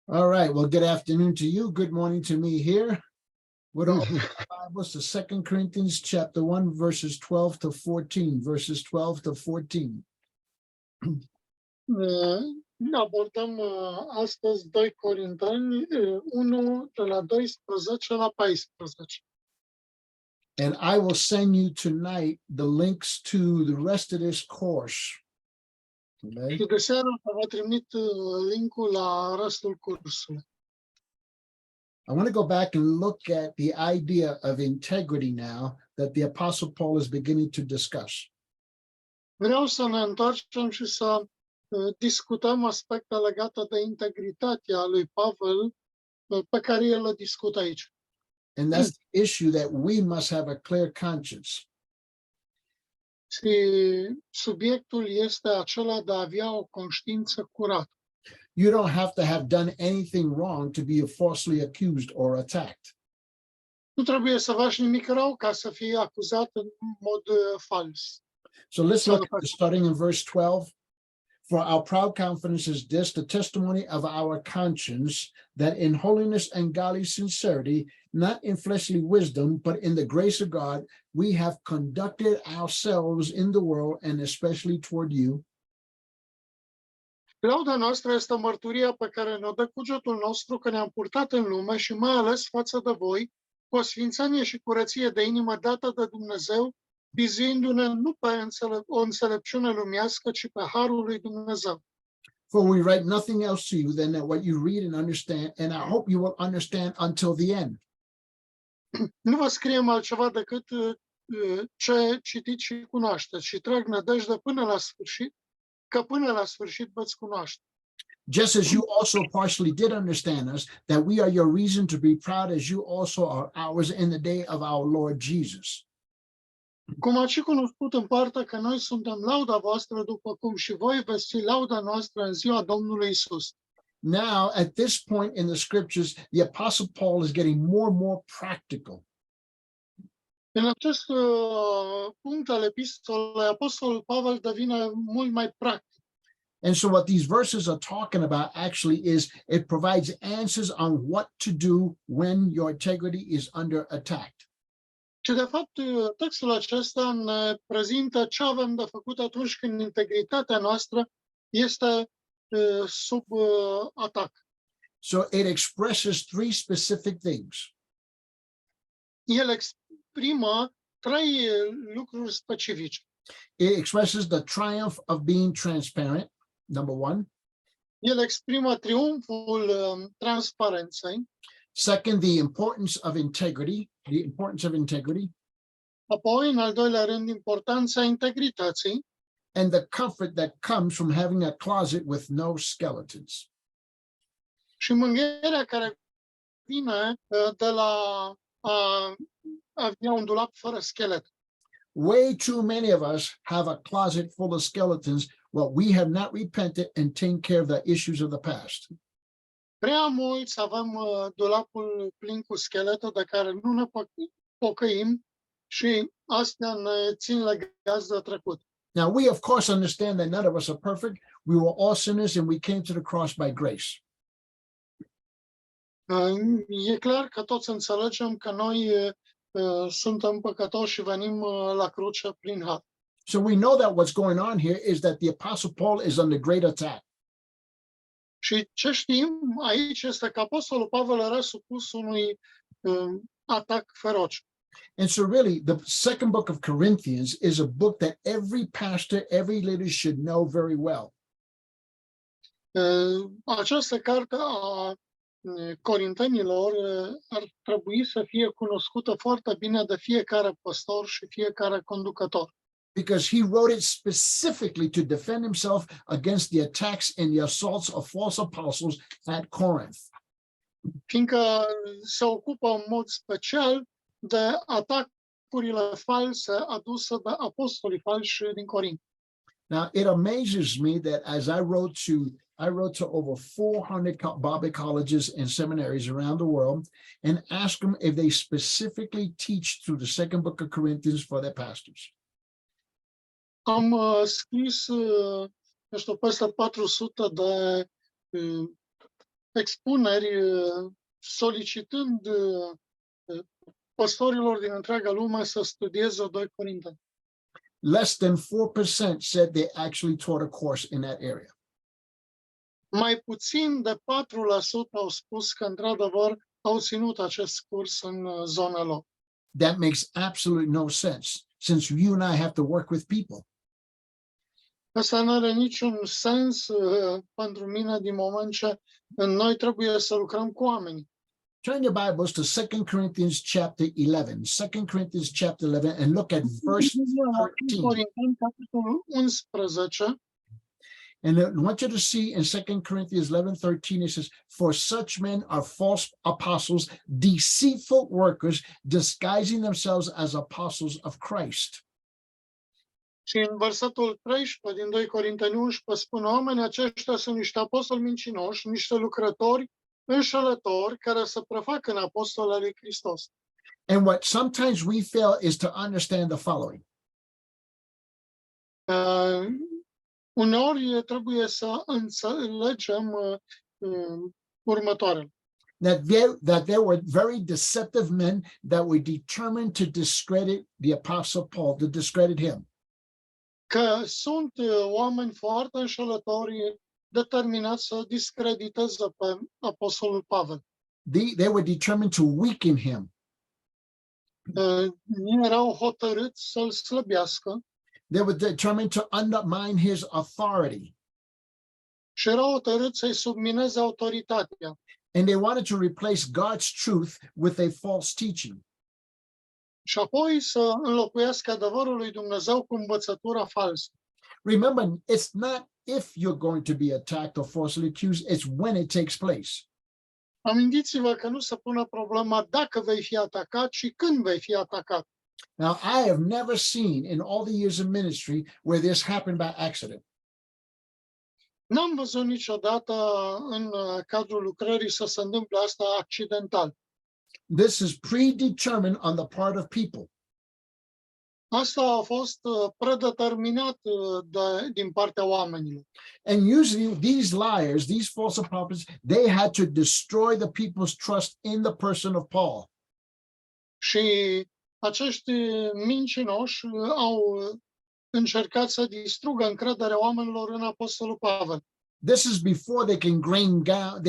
All right. Well, good afternoon to you. Good morning to me here. We're all Bibles to 2 Corinthians chapter 1, verses 12 to 14. Verses 12 to 14. Abordăm astăzi 2 Corinteni 1 de la 12 la 14. And I will send you tonight the links to the rest of this course. Okay? Și de seară vă trimit linkul la restul cursului. I want to go back and look at the idea of integrity now that the Apostle Paul is beginning to discuss. Vreau să ne întoarcem și să discutăm aspecte legate de integritatea lui Pavel pe care el le discută aici. And that's the issue that we must have a clear conscience. Și subiectul este acela de a avea o conștiință curată. You don't have to have done anything wrong to be falsely accused or attacked. Nu trebuie să faci nimic rău ca să fii acuzat în mod fals. So let's look at starting in verse 12. For our proud confidence is this, the testimony of our conscience, that in holiness and godly sincerity, not in fleshly wisdom, but in the grace of God, we have conducted ourselves in the world and especially toward you. Lauda noastră este mărturia pe care ne-o dă cugetul nostru că ne-am purtat în lume și mai ales față de voi, cu o sfințenie și curăție de inimă dată de Dumnezeu, bizuindu-ne nu pe o înțelepciune lumească, ci pe harul lui Dumnezeu. For we write nothing else to you than that what you read and understand, and I hope you will understand until the end. Nu vă scriem altceva decât ce citiți și cunoașteți și trag nădejde până la sfârșit, că până la sfârșit veți cunoaște. Just as you also partially did understand us, that we are your reason to be proud as you also are ours in the day of our Lord Jesus. Cum ați și cunoscut în parte că noi suntem lauda voastră, după cum și voi veți fi lauda noastră în ziua Domnului Isus. Now, at this point in the scriptures, the Apostle Paul is getting more and more practical. În acest punct al epistolei, Apostolul Pavel devine mult mai practic. And so what these verses are talking about actually is it provides answers on what to do when your integrity is under attack. Și de fapt, textul acesta ne prezintă ce avem de făcut atunci când integritatea noastră este sub atac. So it expresses three specific things. El exprimă 3 lucruri specifice. It expresses the triumph of being transparent, number one. El exprimă triumful transparenței. Second, the importance of integrity, Apoi, în al doilea rând, importanța integrității. and the comfort that comes from having a closet with no skeletons. Și mângâierea care vine de la a avea un dulap fără schelet. Way too many of us have a closet full of skeletons. Well, we have not repented and taken care of the issues of the past. Prea mulți avem dulapul plin cu schelete de care nu ne pocăim și astea ne țin legați de trecut. Now, we of course understand that none of us are perfect. We were all sinners and we came to the cross by grace. E clar că toți înțelegem că noi suntem păcătoși și venim la cruce prin har. So we know that what's going on here is that the Apostle Paul is under great attack. Și ce știm aici este că Apostolul Pavel era supus unui atac feroce. And so really, the second book of Corinthians is a book that every pastor, every leader should know very well. Această carte a Corintenilor ar trebui să fie cunoscută foarte bine de fiecare păstor și fiecare conducător. Because he wrote it specifically to defend himself against the attacks and the assaults of false apostles at Corinth. Fiindcă se ocupă în mod special de atacurile false aduse de apostolii falși din Corint. Now, it amazes me that as I wrote to over 400 Bible colleges and seminaries around the world and asked them if they specifically teach through the second book of Corinthians for their pastors. Am scris, peste 400 de expuneri solicitând păstorilor din întreaga lume să studieze 2 Corinteni. Less than 4% said they actually taught a course in that area. Mai puțin de 4% au spus că, într-adevăr, au ținut acest curs în zona lor. That makes absolutely no sense, since you and I have to work with people. Asta nu are niciun sens pentru mine din moment ce noi trebuie să lucrăm cu oamenii. Turn your Bibles to 2 Corinthians chapter 11. 2 Corinthians chapter 11 and look at verse 13. Corinteni, capitolul 11. And I want you to see in 2 Corinthians 11:13, it says, "For such men are false apostles, deceitful workers, disguising themselves as apostles of Christ." Și în versetul 13 din 2 Corinteni 11 spune: oamenii aceștia sunt niște apostoli mincinoși, niște lucrători înșelători care se prefac în apostoli al lui Hristos. And what sometimes we fail is to understand the following. Uneori trebuie să înțelegem următoarele. That there were very deceptive men that were determined to discredit the Apostle Paul, to discredit him. Că sunt oameni foarte înșelători determinați să discrediteze pe apostolul Pavel. They were determined to weaken him. Erau hotărâți să-l slăbească. They were determined to undermine his authority. Și erau hotărâți să-i submineze autoritatea. And they wanted to replace God's truth with a false teaching. Și apoi să înlocuiască adevărul lui Dumnezeu cu învățătura falsă. Remember, it's not if you're going to be attacked or falsely accused, it's when it takes place. Amintiți-vă că nu se pune problema dacă vei fi atacat, ci când vei fi atacat. Now, I have never seen in all the years of ministry where this happened by accident. N-am văzut niciodată în cadrul lucrării să se întâmple asta accidental. This is predetermined on the part of people. Asta a fost predeterminat din partea oamenilor. And usually these liars, these false prophets, they had to destroy the people's trust in the person of Paul. Și acești mincinoși au încercat să distrugă încrederea oamenilor în apostolul Pavel. This is before they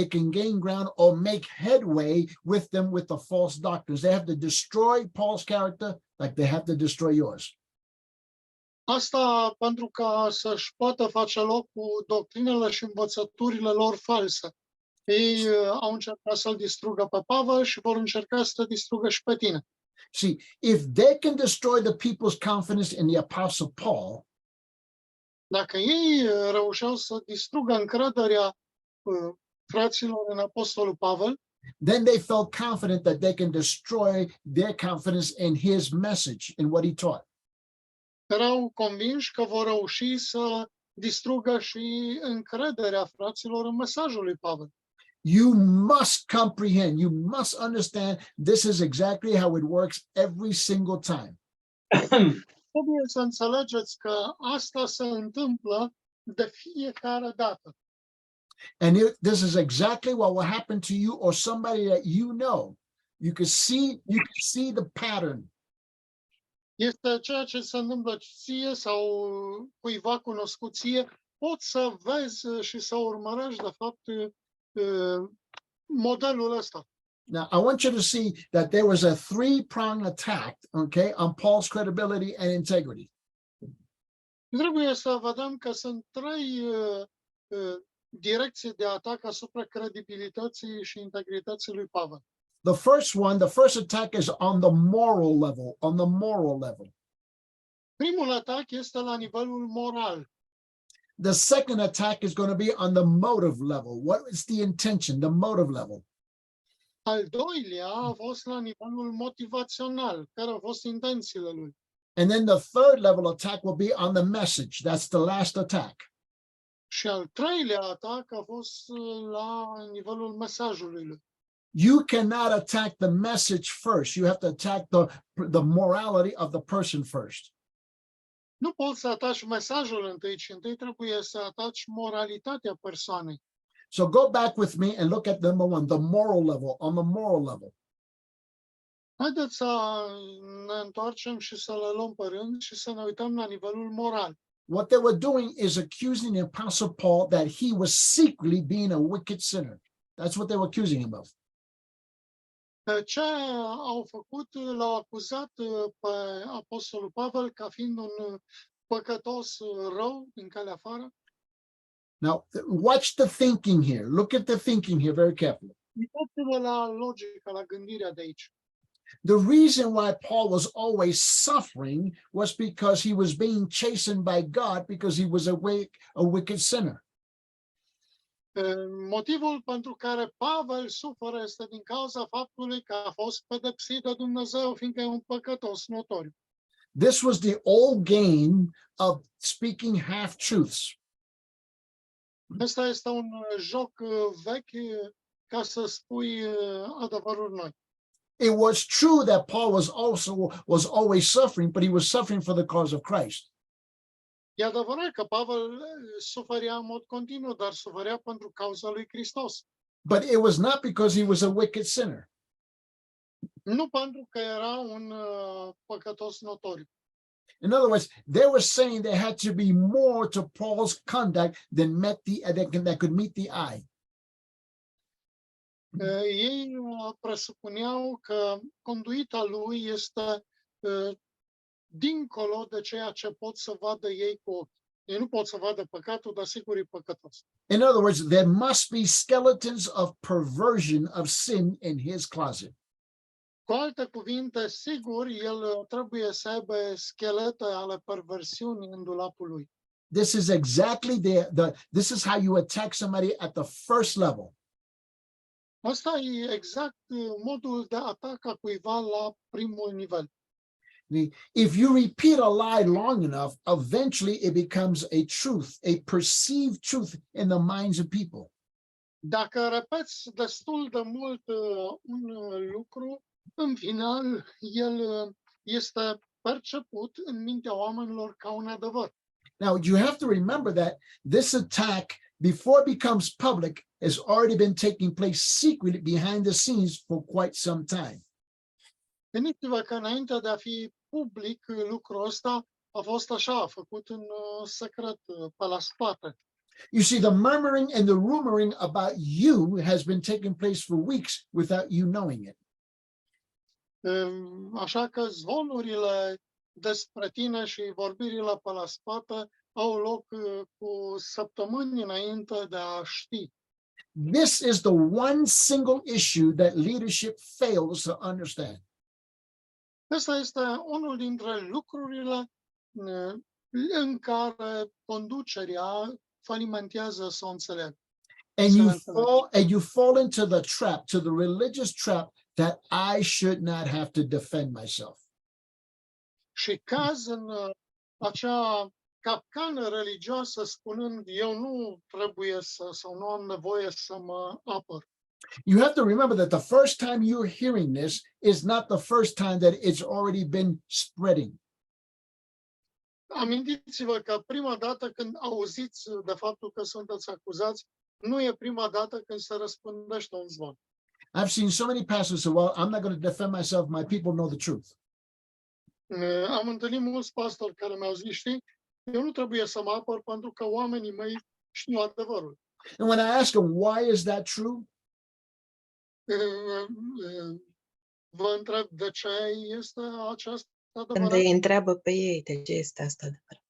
can gain ground or make headway with them with the false doctrines. They have to destroy Paul's character like they have to destroy yours. Asta pentru ca să-și poată face loc cu doctrinele și învățăturile lor false. Ei au încercat să-l distrugă pe Pavel și vor încerca să te distrugă și pe tine. See, if they can destroy the people's confidence in the Apostle Paul, dacă ei reușeau să distrugă încrederea fraților în apostolul Pavel, then they felt confident that they can destroy their confidence in his message, in what he taught. erau convinși că vor reuși să distrugă și încrederea fraților în mesajul lui Pavel. You must comprehend, you must understand this is exactly how it works every single time. Trebuie să înțelegeți că asta se întâmplă de fiecare dată. And this is exactly what will happen to you or somebody that you know. You can see the pattern. Este ceea ce se întâmplă ție sau cuiva cunoscut ție. Poți să vezi și să urmărești, de fapt, modelul ăsta. Now, I want you to see that there was a three-pronged attack, okay, on Paul's credibility and integrity. Trebuie să vedem că sunt trei direcții de atac asupra credibilității și integrității lui Pavel. The first attack is on the moral level, Primul atac este la nivelul moral. The second attack is going to be on the motive level. What is the intention, the motive level? Al doilea a fost la nivelul motivațional, care au fost intențiile lui. And then the third level attack will be on the message. That's the last attack. Și al treilea atac a fost la nivelul mesajului lui. You cannot attack the message first. You have to attack the morality of the person first. Nu poți să ataci mesajul întâi, ci întâi trebuie să ataci moralitatea persoanei. So go back with me and look at number one, the moral level, on the moral level. Haideți să ne întoarcem și să le luăm pe rând și să ne uităm la nivelul moral. What they were doing is accusing the Apostle Paul that he was secretly being a wicked sinner. That's what they were accusing him of. Ce au făcut, l-au acuzat pe Apostolul Pavel ca fiind un păcătos rău din calea afară. Now, watch the thinking here. Look at the thinking here very carefully. Uitați-vă la logica, la gândirea de aici. The reason why Paul was always suffering was because he was being chastened by God because he was a wicked sinner. Motivul pentru care Pavel suferă este din cauza faptului că a fost pedepsit de Dumnezeu, fiindcă e un păcătos notoriu. This was the old game of speaking half-truths. Ăsta este un joc vechi ca să spui adevăruri noi. It was true that Paul was always suffering, but he was suffering for the cause of Christ. E adevărat că Pavel suferea în mod continuu, dar suferea pentru cauza lui Hristos. But it was not because he was a wicked sinner. Nu pentru că era un păcătos notoriu. In other words, they were saying there had to be more to Paul's conduct that could meet the eye. Ei presupuneau că conduita lui este dincolo de ceea ce pot să vadă ei cu ochi. Ei nu pot să vadă păcatul, dar sigur e păcătos. In other words, there must be skeletons of perversion of sin in his closet. Cu alte cuvinte, sigur, el trebuie să aibă schelete ale perversiunii în dulapul lui. This is exactly this is how you attack somebody at the first level. Asta e exact modul de atac a cuiva la primul nivel. If you repeat a lie long enough, eventually it becomes a truth, a perceived truth in the minds of people. Dacă repeți destul de mult un lucru, în final el este perceput în mintea oamenilor ca un adevăr. Now, you have to remember that this attack, before it becomes public, has already been taking place secretly behind the scenes for quite some time. Gândiți-vă că înainte de a fi public lucrul ăsta a fost așa, făcut în secret, pe la spate. You see, the murmuring and the rumoring about you has been taking place for weeks without you knowing it. Așa că zvonurile despre tine și vorbirile pe la spate au loc cu săptămâni înainte de a ști. This is the one single issue that leadership fails to understand. Ăsta este unul dintre lucrurile în care conducerea falimentează să o înțeleagă. And you fall into the trap, to the religious trap, that I should not have to defend myself. Și caz în acea capcană religioasă spunând eu nu trebuie sau nu am nevoie să mă apăr. You have to remember that the first time you're hearing this is not the first time that it's already been spreading. Amintiți-vă că prima dată când auziți de faptul că sunteți acuzați, nu e prima dată când se răspândește un zvon. I've seen so many pastors say, well, I'm not going to defend myself. My people know the truth. Am întâlnit mulți pastori care mi-au zis, știi, eu nu trebuie să mă apăr pentru că oamenii mei știu adevărul. And when I ask them, why is that true? Vă întreb de ce este aceasta Când adevărat? îi întreabă pe ei de ce este asta adevărat.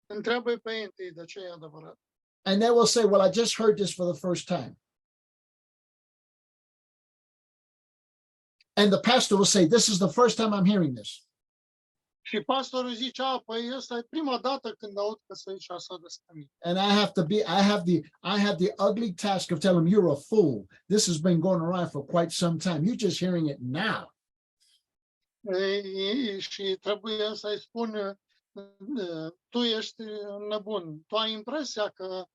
Întreabă pe ei întâi de ce e adevărat. And they will say, well, I just heard this for the first time. And the pastor will say, this is the first time I'm hearing this. Și pastorul zice, păi ăsta e prima dată când aud că se zice asta despre mine. And I have the ugly task of telling them you're a fool. This has been going around for quite some time. You're just hearing it now. Și trebuie să-i spun, tu ești nebun. Tu ai impresia că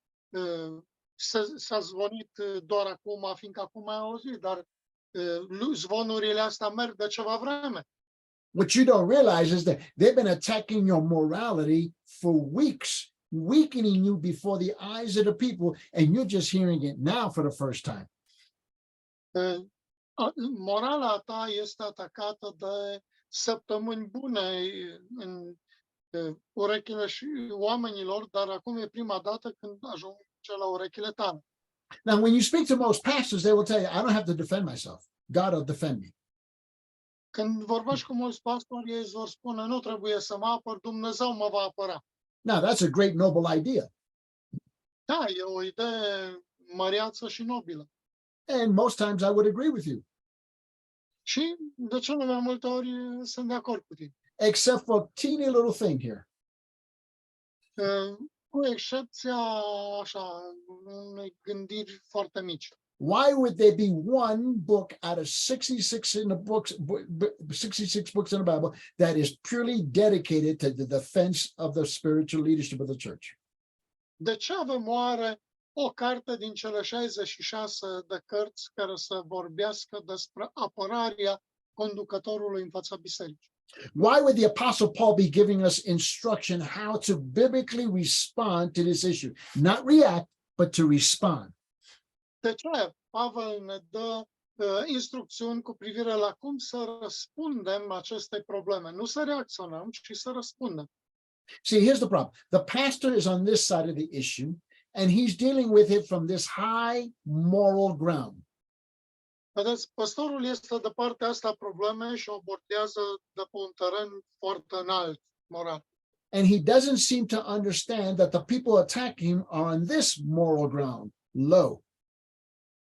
s-a zvonit doar acum, fiindcă acum ai auzit, dar zvonurile astea merg de ceva vreme. What you don't realize is that they've been attacking your morality for weeks weakening you before the eyes of the people, and you're just hearing it now for the first time. Morala ta este atacată de săptămâni bune în urechile și oamenilor, dar acum e prima dată când ajunge la urechile tale. Now, when you speak to most pastors, they will tell you, I don't have to defend myself. God will defend me. Când vorbești cu mulți pastori, ei îți vor spune, nu trebuie să mă apăr, Dumnezeu mă va apăra. Now, that's a great, noble idea. Da, e o idee măreață și nobilă. And most times I would agree with you, Și de cele mai multe ori sunt de acord cu tine. except for a teeny little thing here. Cu excepția așa, unei gândiri foarte mici. Why would there be one book out of 66 in the books, 66 books in the Bible that is purely dedicated to the defense of the spiritual leadership of the church? De ce avem oare o carte din cele 66 de cărți care să vorbească despre apărarea conducătorului în fața bisericii? Why would the Apostle Paul be giving us instruction how to biblically respond to this issue? Not react, but to respond. De ce Pavel ne dă instrucțiuni cu privire la cum să răspundem acestei probleme? Nu să reacționăm, ci să răspundem. See, here's the problem. The pastor is on this side of the issue, and he's dealing with it from this high moral ground. Vedeți, păstorul este de partea asta a problemei și o abordează de pe un teren foarte înalt, moral. And he doesn't seem to understand that the people attacking him are on this moral ground, low.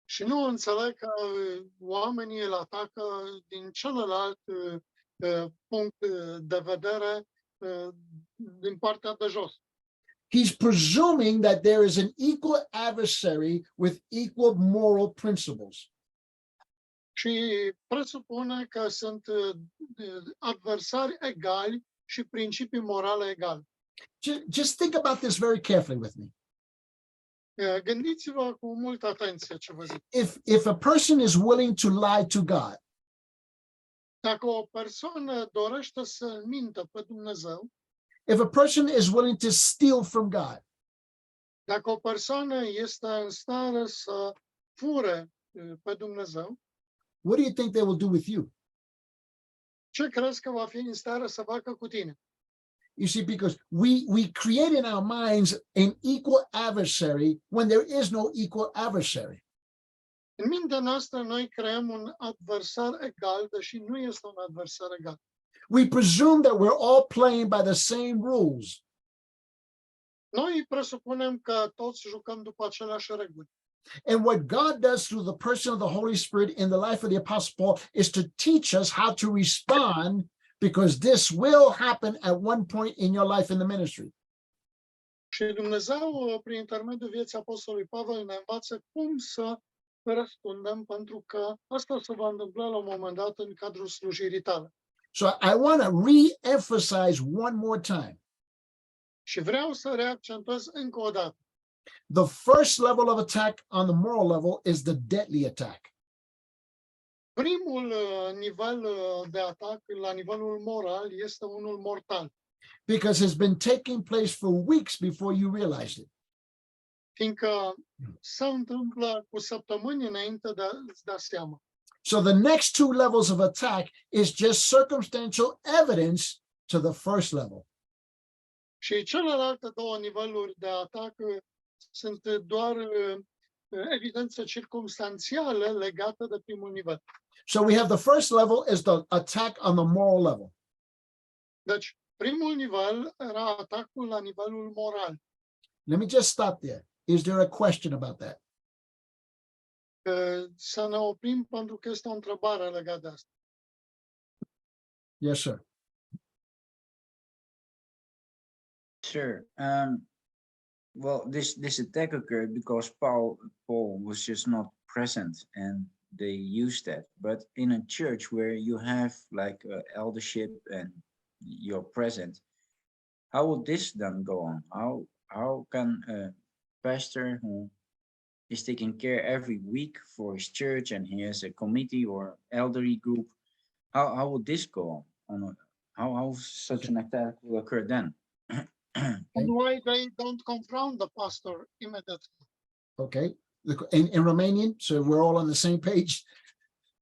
Și nu înțeleg că oamenii îl atacă din celălalt punct de vedere, din partea de jos. He's presuming that there is an equal adversary with equal moral principles. Și presupune că sunt adversari egali și principii morale egale. Just think about this very carefully with me. Gândiți-vă cu multă atenție ce vă zic. If a person is willing to lie to God, Dacă o persoană dorește să mintă pe Dumnezeu, if a person is willing to steal from God, dacă o persoană este în stare să fure pe Dumnezeu, what do you think they will do with you? ce crezi că va fi în stare să facă cu tine? You see, because we create in our minds an equal adversary when there is no equal adversary. În mintea noastră noi creăm un adversar egal, deși nu este un adversar egal. We presume that we're all playing by the same rules. Noi presupunem că toți jucăm după aceleași reguli. And what God does through the person of the Holy Spirit in the life of the Apostle Paul is to teach us how to respond, because this will happen at one point in your life in the ministry. Și Dumnezeu, prin intermediul vieții Apostolului Pavel, ne învață cum să răspundem, pentru că asta se va întâmpla la un moment dat în cadrul slujirii tale. So I want to re-emphasize one more time. Și vreau să reaccentuez încă o dată. The first level of attack on the moral level is the deadly attack. Primul nivel de atac la nivelul moral este unul mortal, Because it's been taking place for weeks before you realized it. fiindcă se întâmplă cu săptămâni înainte de a-ți da seama. So the next two levels of attack is just circumstantial evidence to the first level. Și celelalte două niveluri de atac sunt doar evidențe circumstanțiale legate de primul nivel. So we have the first level is the attack on the moral level. Deci, primul nivel era atacul la nivelul moral. Let me just stop there. Is there a question about that? Să ne oprim pentru că este o întrebare legată de asta. Yes, sir. Sure. Well, this attack occurred because Paul was just not present, and they used that. But in a church where you have like eldership and you're present, how will this then go on? How can a pastor who is taking care every week for his church and he has a committee or elderly group, how will this go on? How such an attack will occur then? And why they don't confront the pastor immediately? Okay, in Romanian, so we're all on the same page.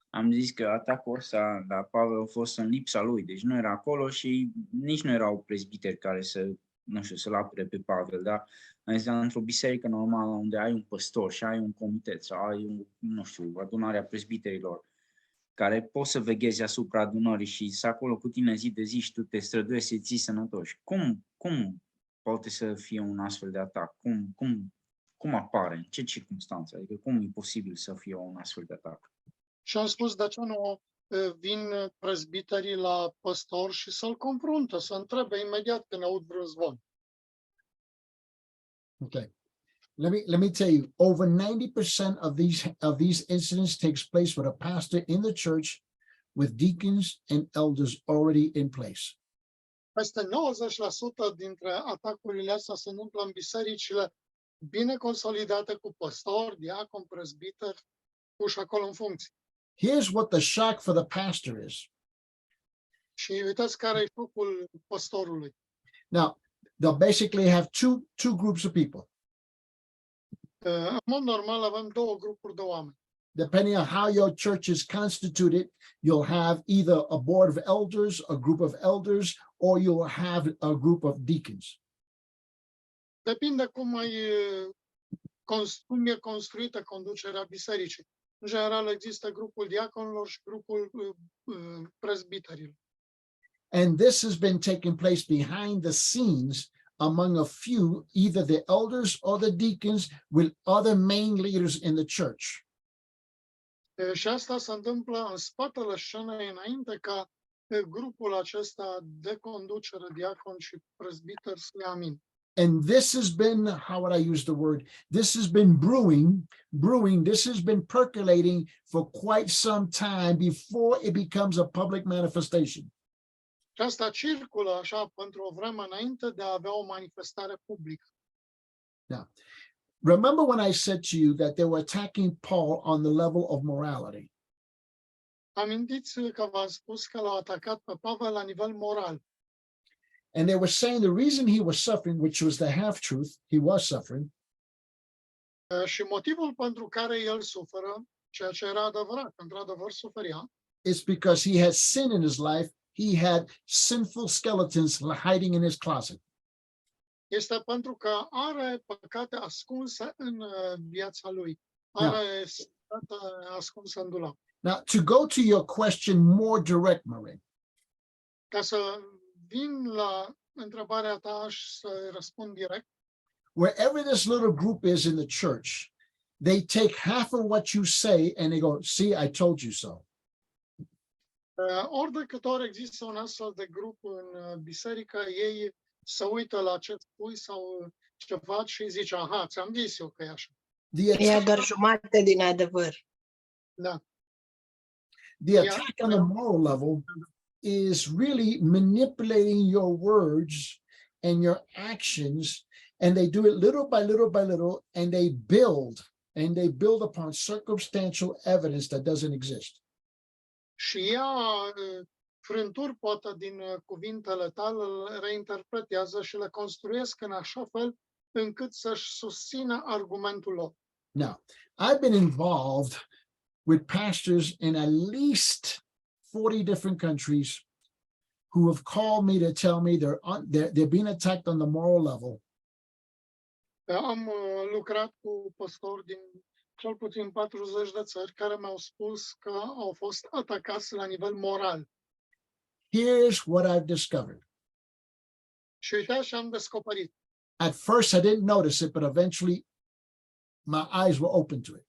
Am zis că atacul ăsta la Pavel a fost în lipsa lui, deci nu era acolo și nici nu erau prezbiteri care să, nu știu, să-l apere pe Pavel, dar într-o biserică normală unde ai un păstor și ai un comitet sau ai un, nu știu, adunarea prezbiterilor care pot să vegheze asupra adunării și să acolo cu tine zi de zi și tu te străduiești să-i ții sănătoși. Cum poate să fie un astfel de atac? Cum apare? În ce circunstanțe? Adică cum e posibil să fie un astfel de atac? Și am spus, de ce nu vin prezbiterii la păstor și să-l confruntă, să întrebe imediat când aud vreun zvon. Okay, let me tell you, over 90% of these incidents takes place with a pastor in the church with deacons and elders already in place. Peste 90% dintre atacurile astea se întâmplă în bisericile bine consolidate cu păstori, diacon, prezbiteri, puși acolo în funcție. Here's what the shock for the pastor is. Și uitați care e șocul păstorului. Now, they'll basically have two groups of people. În mod normal avem două grupuri de oameni. Depending on how your church is constituted, you'll have either a board of elders, a group of elders, or you'll have a group of deacons. Depinde cum e construită conducerea bisericii. În general există grupul diaconilor și grupul prezbiterilor. And this has been taking place behind the scenes among a few, either the elders or the deacons, with other main leaders in the church. Și asta se întâmplă în spatele scenei înainte ca grupul acesta de conducere, diacon și prezbiter să ia aminte. And this has been, how would I use the word? This has been brewing, this has been percolating for quite some time before it becomes a public manifestation. Și asta circulă așa pentru o vreme înainte de a avea o manifestare publică. Now, remember when I said to you that they were attacking Paul on the level of morality? Amintiți că v-am spus că l-au atacat pe Pavel la nivel moral. And they were saying the reason he was suffering, which was the half-truth, he was suffering, Și motivul pentru care el suferă, ceea ce era adevărat, într-adevăr suferia, is because he had sin in his life. He had sinful skeletons hiding in his closet. este pentru că are păcate ascunse în viața lui. Are păcate ascunse în dulap. Now, to go to your question more direct, Marie, Ca să vin la întrebarea ta și să răspund direct, wherever this little group is in the church, they take half of what you say and they go, see, I told you so. ori de câte ori există un astfel de grup în biserică, ei se uită la ce spui sau ce faci și zice, aha, ți-am zis eu că e așa. Ia doar jumate din adevăr. The attack on the moral level is really manipulating your words and your actions, and they do it little by little by little, and they build upon circumstantial evidence that doesn't exist. Și ia frânturi poate din cuvintele tale, le reinterpretează și le construiesc în așa fel încât să-și susțină argumentul lor. Now, I've been involved with pastors in at least 40 different countries who have called me to tell me they're being attacked on the moral level. Am lucrat cu păstori din cel puțin 40 de țări care mi-au spus că au fost atacați la nivel moral. Here's what I've discovered. Și uitați ce am descoperit. At first, I didn't notice it, but eventually my eyes were open to it.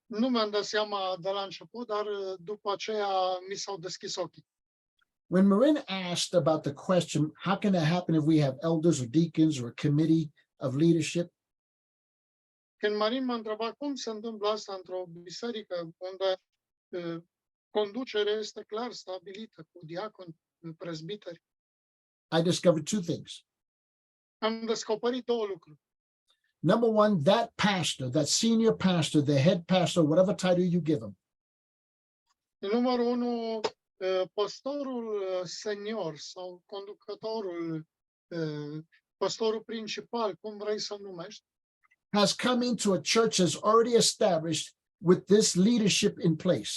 Nu mi-am dat seama de la început, dar după aceea mi s-au deschis ochii. When Marin asked about the question, how can that happen if we have elders or deacons or a committee of leadership? Când Marin m-a întrebat cum se întâmplă asta într-o biserică unde conducerea este clar stabilită cu diaconi, prezbiteri, I discovered two things. am descoperit două lucruri. Number one, that pastor, that senior pastor, the head pastor, whatever title you give him, Numărul unu, păstorul senior sau conducătorul pastorul principal, cum vrei să-l numești, has come into a church that's already established with this leadership in place.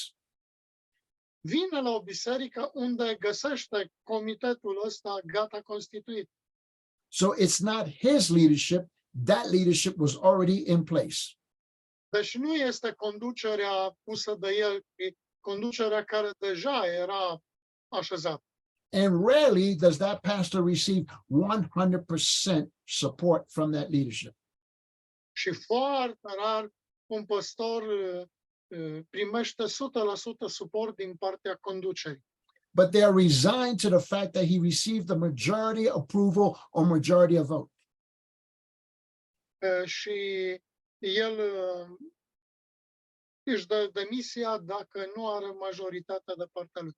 vine la o biserică unde găsește comitetul ăsta gata constituit. So it's not his leadership, that leadership was already in place. Deci nu este conducerea pusă de el, ci conducerea care deja era așezată. And rarely does that pastor receive 100% support from that leadership. Și foarte rar un păstor primește 100% suport din partea conducerii. But they are resigned to the fact that he received the majority approval or majority of vote. Și el își dă demisia dacă nu are majoritatea de partea lui.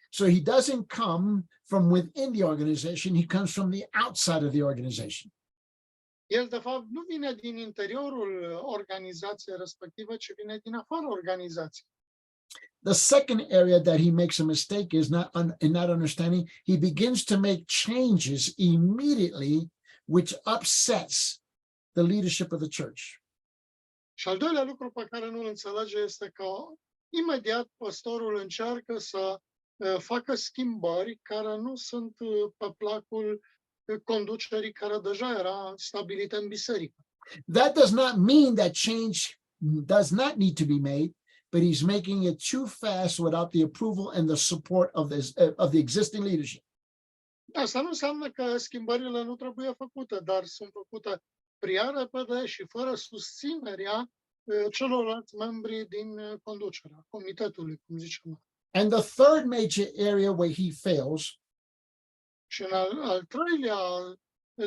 So he doesn't come from within the organization, he comes from the outside of the organization. El, de fapt, nu vine din interiorul organizației respective, ci vine din afara organizației. The second area that he makes a mistake is in not understanding. He begins to make changes immediately, which upsets the leadership of the church. Și al doilea lucru pe care nu îl înțelege este că imediat păstorul încearcă să facă schimbări care nu sunt pe placul conducerii care deja era stabilită în biserică. That does not mean that change does not need to be made, but he's making it too fast without the approval and the support of the existing leadership. Asta nu înseamnă că schimbările nu trebuie făcute, dar sunt făcute prea repede și fără susținerea celorlalți membri din conducerea comitetului, cum ziceam. And the third major area where he fails Și în al treilea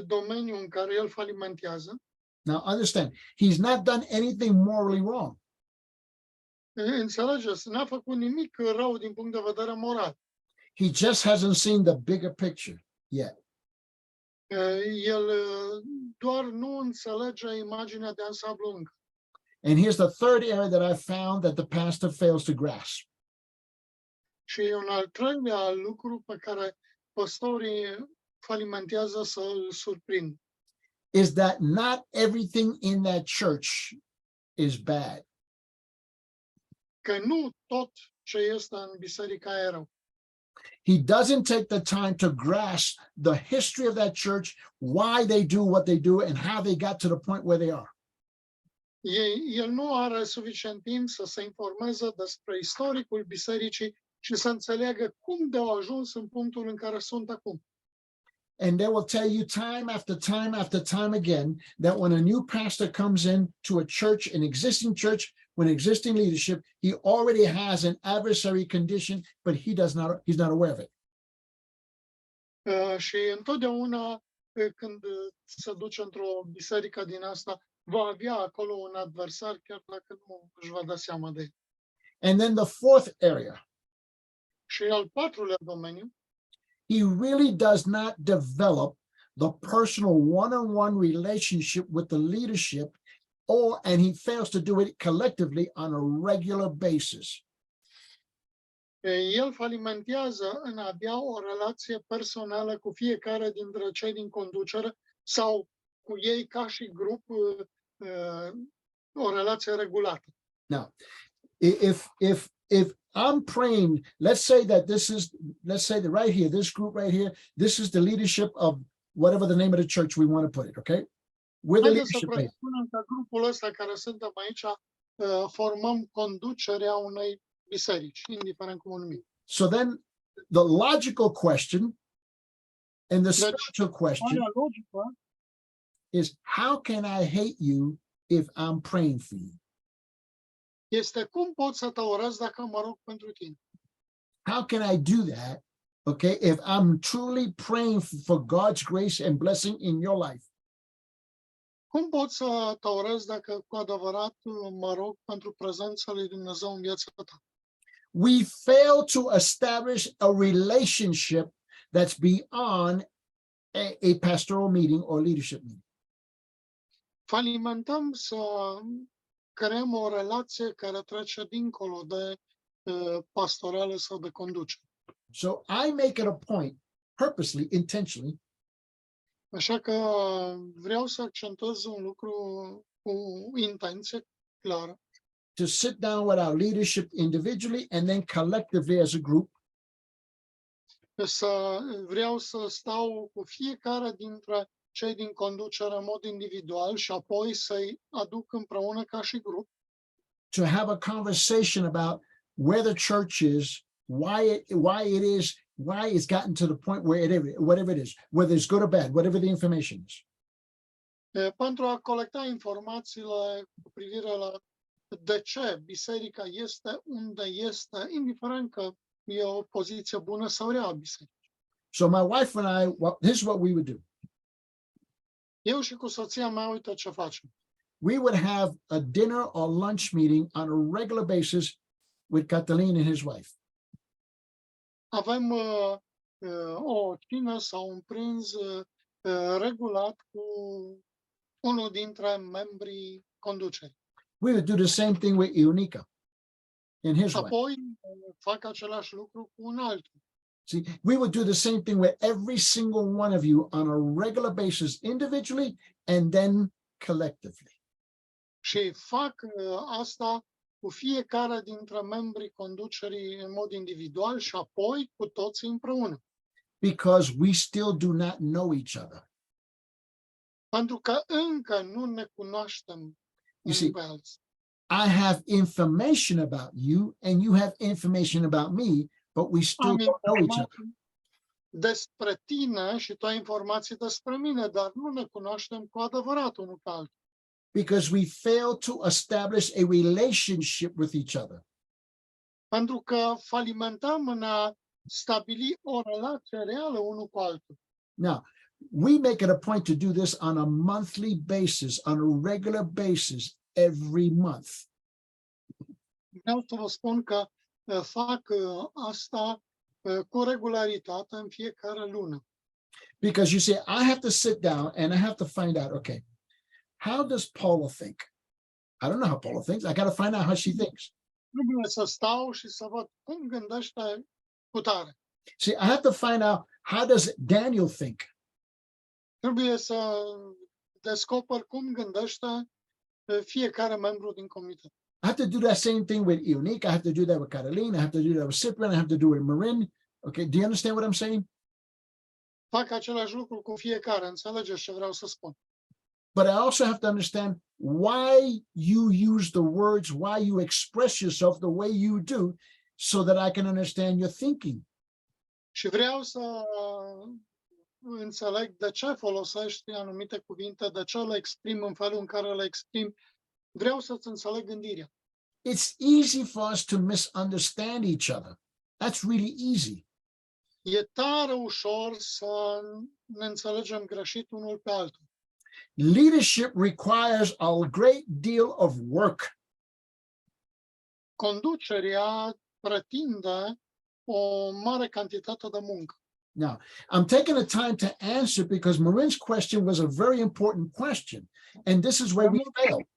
domeniu în care el falimentează, now understand, he's not done anything morally wrong. înțelegeți, n-a făcut nimic rău din punct de vedere moral. He just hasn't seen the bigger picture yet. El doar nu înțelege imaginea de ansamblu încă. And here's the third area that I found that the pastor fails to grasp. Și un al treilea lucru pe care păstorii falimentează să îl surprind. Is that not everything in that church is bad. Că nu tot ce este în biserica e rău. He doesn't take the time to grasp the history of that church, why they do what they do, and how they got to the point where they are. El nu are suficient timp să se informeze despre istoricul bisericii și să înțeleagă cum de-au ajuns în punctul în care sunt acum. And they will tell you time after time after time again that when a new pastor comes in to a church, an existing church, when existing leadership, he already has an adversary condition, but he's not aware of it. Și întotdeauna când se duce într-o biserică din asta, va avea acolo un adversar, chiar dacă nu își va da seama de el. And then the fourth area, Și al patrulea domeniu, he really does not develop the personal one-on-one relationship with the leadership, and he fails to do it collectively on a regular basis. el falimentează în a avea o relație personală cu fiecare dintre cei din conducere sau cu ei ca și grup, o relație regulată. Now, if I'm praying, let's say that right here, this group right here, this is the leadership of whatever the name of the church we want to put it, okay? We're the Haideți să leadership right? presupunem că grupul ăsta care suntem aici formăm conducerea unei biserici, indiferent cum o numim. So then the logical question and the spiritual question Starea logică is, how can I hate you if I'm praying for you? este cum pot să te urăsc dacă mă rog pentru tine. How can I do that, okay, if I'm truly praying for God's grace and blessing in your life? Cum pot să te urăsc dacă cu adevărat mă rog pentru prezența lui Dumnezeu în viața ta? We fail to establish a relationship that's beyond a pastoral meeting or leadership meeting. Falimentăm să creăm o relație care trece dincolo de pastorală sau de conducere. So I make it a point, purposely, intentionally, Așa că vreau să accentuez un lucru cu intenție clară. to sit down with our leadership individually and then collectively as a group Vreau să stau cu fiecare dintre cei din conducere în mod individual și apoi să-i aduc împreună ca și grup, to have a conversation about where the church is, why it's gotten to the point whatever it is, whether it's good or bad, whatever the information is. pentru a colecta informațiile cu privire la de ce biserica este unde este, indiferent că e o poziție bună sau rea a bisericii. So my wife and I, this is what we would do. Eu și cu soția mea, uite ce facem. We would have a dinner or lunch meeting on a regular basis with Catalin and his wife. Avem o cină sau un prânz regulat cu unul dintre membrii conducerii. We would do the same thing with Ionica and his wife. Apoi fac același lucru cu un altul. See, we would do the same thing with every single one of you on a regular basis, individually and then collectively. Și fac asta cu fiecare dintre membrii conducerii în mod individual și apoi cu toții împreună. Because we still do not know each other. Pentru că încă nu ne cunoaștem You see, unii pe alții. I have information about you and you have information about me, but we still Am don't know each other. informații despre tine și tu ai informații despre mine, dar nu ne cunoaștem cu adevărat unul pe altul. Because we fail to establish a relationship with each other. Pentru că falimentăm în a stabili o relație reală unul cu altul. Now, we make it a point to do this on a monthly basis, on a regular basis, every month. Vreau să vă spun că fac asta cu regularitate în fiecare lună. Because you see, I have to sit down and I have to find out, okay, how does Paula think? I don't know how Paula thinks. I got to find out how she thinks. Trebuie să stau și să văd cum gândește cutare. See, I have to find out, how does Daniel think? Trebuie să descoper cum gândește fiecare membru din comitet. I have to do that same thing with Ionica. I have to do that with Catalina. I have to do that with Cyprian. I have to do it with Marin. Okay, do you understand what I'm saying? Fac același lucru cu fiecare, înțelegeți ce vreau să spun. But I also have to understand why you use the words, why you express yourself the way you do, so that I can understand your thinking. Și vreau să înțeleg de ce folosești anumite cuvinte, de ce le exprim în felul în care le exprim. Vreau să-ți înțeleg gândirea. It's easy for us to misunderstand each other. That's really easy. E tare ușor să ne înțelegem greșit unul pe altul. Leadership requires a great deal of work. Conducerea pretinde o mare cantitate de muncă. Now, I'm taking the time to answer because Marin's question was a very important question. And this is where we fail.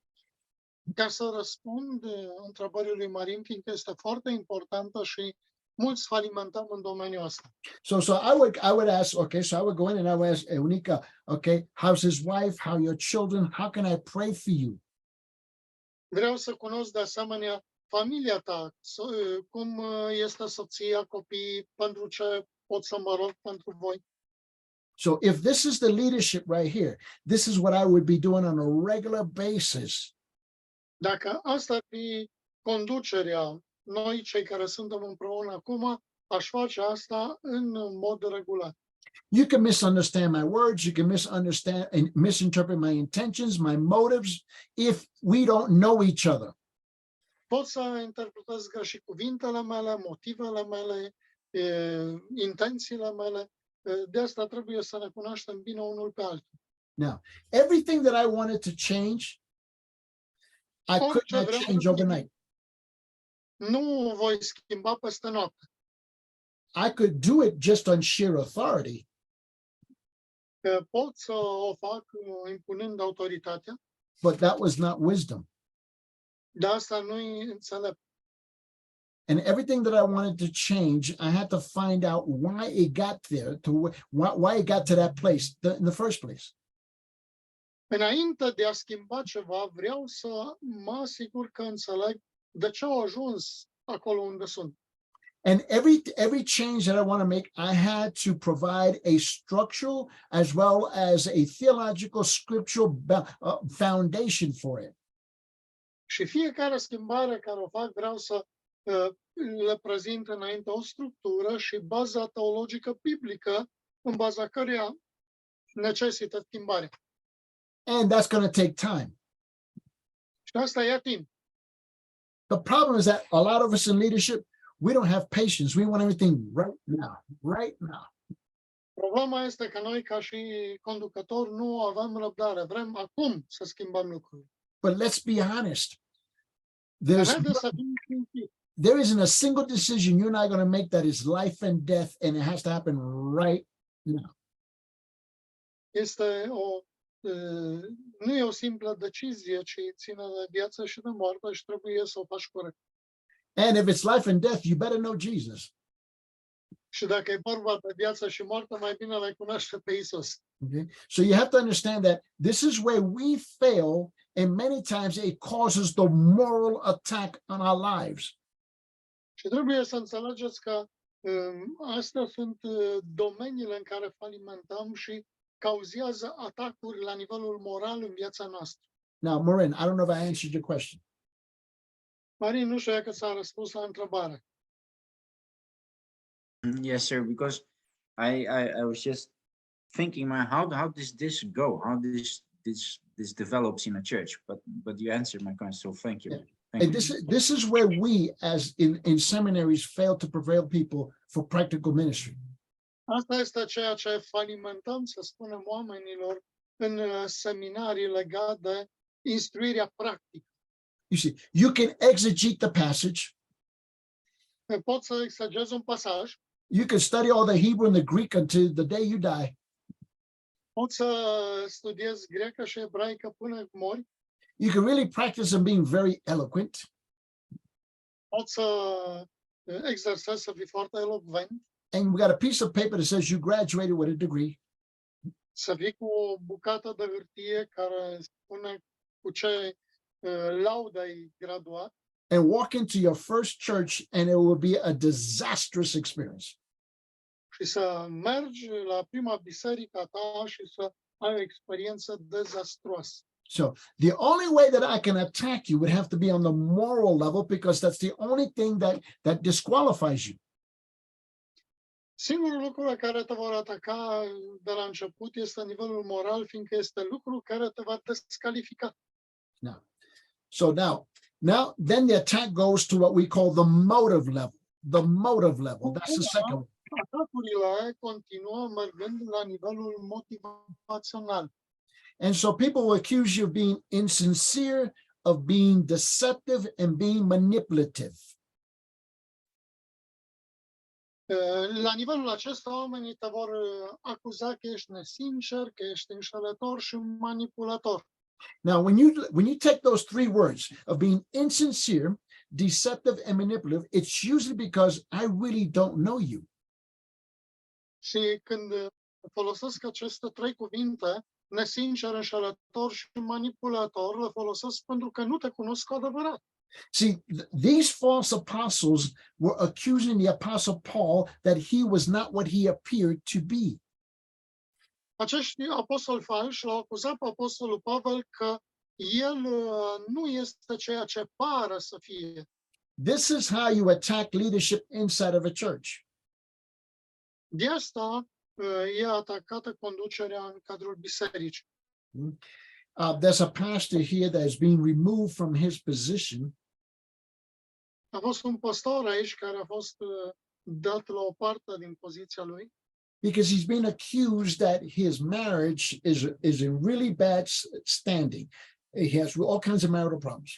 Ca să răspund întrebării lui Marin, fiindcă este foarte importantă și mulți falimentăm în domeniul ăsta. So I would ask, okay, so I would go in and I would ask Eunica, okay, how's his wife? How are your children? How can I pray for you? Vreau să cunosc de asemenea familia ta, cum este soția, copiii, pentru ce pot să mă rog pentru voi. So if this is the leadership right here, this is what I would be doing on a regular basis. Dacă asta ar fi conducerea, noi cei care suntem împreună acum, aș face asta în mod regulat. You can misunderstand my words, you can misunderstand and misinterpret my intentions, my motives, if we don't know each other. Pot să interpretez greșit cuvintele mele, motivele mele, intențiile mele. De asta trebuie să ne cunoaștem bine unul pe altul. Now, everything that I wanted to change, I could not change overnight. Nu voi schimba peste noapte. I could do it just on sheer authority, Pot să o fac impunând autoritatea, but that was not wisdom. dar asta nu-i înțelept. And everything that I wanted to change, I had to find out why it got there, why it got to that place in the first place. Înainte de a schimba ceva, vreau să mă asigur că înțeleg de ce au ajuns acolo unde sunt. And every change that I want to make, I had to provide a structural as well as a theological scriptural foundation for it. Și fiecare schimbare care o fac, vreau să le prezint înainte o structură și baza teologică biblică în baza căreia necesită schimbare. And that's going to take time. Și asta ia timp. The problem is that a lot of us in leadership, we don't have patience. We want everything right now, right now. Problema este că noi, ca și conducători, nu avem răbdare. Vrem acum să schimbăm lucrurile. But let's be honest. Haideți să fim cinstiți. There isn't a single decision you're not going to make that is life and death, and it has to happen right now. Nu e o simplă decizie, ci ține de viață și de moarte și trebuie să o faci corect. And if it's life and death, you better know Jesus. Și dacă e vorba de viață și moarte, mai bine le cunoaște pe Isus. Okay? So you have to understand that this is where we fail, and many times it causes the moral attack on our lives. Și trebuie să înțelegeți că astea sunt domeniile în care falimentăm și cauzează atacuri la nivelul moral în viața noastră. Now, Marin, I don't know if I answered your question. Marin, nu știu dacă s-a răspuns la întrebare. Yes, sir. Because I was just thinking, how does this go? How this develops in a church? But you answered my question, so thank you. Yeah. Thank And you. this is where we, as in seminaries, fail to prevail people for practical ministry. Asta este ceea ce falimentăm, să spunem, oamenilor în seminarii legat de instruirea practică. You see, you can exegete the passage. Poți să exegezi un pasaj, You can study all the Hebrew and the Greek until the day you die. poți să studiezi grecă și ebraică până mori, You can really practice on being very eloquent. poți să exersezi să fii foarte elocvent, And we got a piece of paper that says you graduated with a degree. să vii cu o bucată de hârtie care spune cu ce laudă ai graduat And walk into your first church, and it will be a disastrous experience. și să mergi la prima biserică a ta și să ai o experiență dezastruoasă. So the only way that I can attack you would have to be on the moral level, because that's the only thing that disqualifies you. Singurul lucru la care te vor ataca de la început este nivelul moral, fiindcă este lucrul care te va descalifica. Then the attack goes to what we call the motive level. The motive level. That's the second one. Atacurile continuă mergând la nivelul motivațional. And so people will accuse you of being insincere, of being deceptive, and being manipulative. La nivelul acesta, oamenii te vor acuza că ești nesincer, că ești înșelător și manipulator. Now, when you take those three words of being insincere, deceptive, and manipulative, it's usually because I really don't know you. Și când folosesc aceste trei cuvinte, nesincer, înșelător și manipulator, le folosesc pentru că nu te cunosc cu adevărat. See, these false apostles were accusing the apostle Paul that he was not what he appeared to be. Acești apostoli falși l-au acuzat pe apostolul Pavel că el nu este ceea ce pare să fie. This is how you attack leadership inside of a church. De asta e atacată conducerea în cadrul bisericii. There's a pastor here that is being removed from his position A fost un pastor aici care a fost dat la o parte din poziția lui, because he's been accused that his marriage is in really bad standing. He has all kinds of marital problems.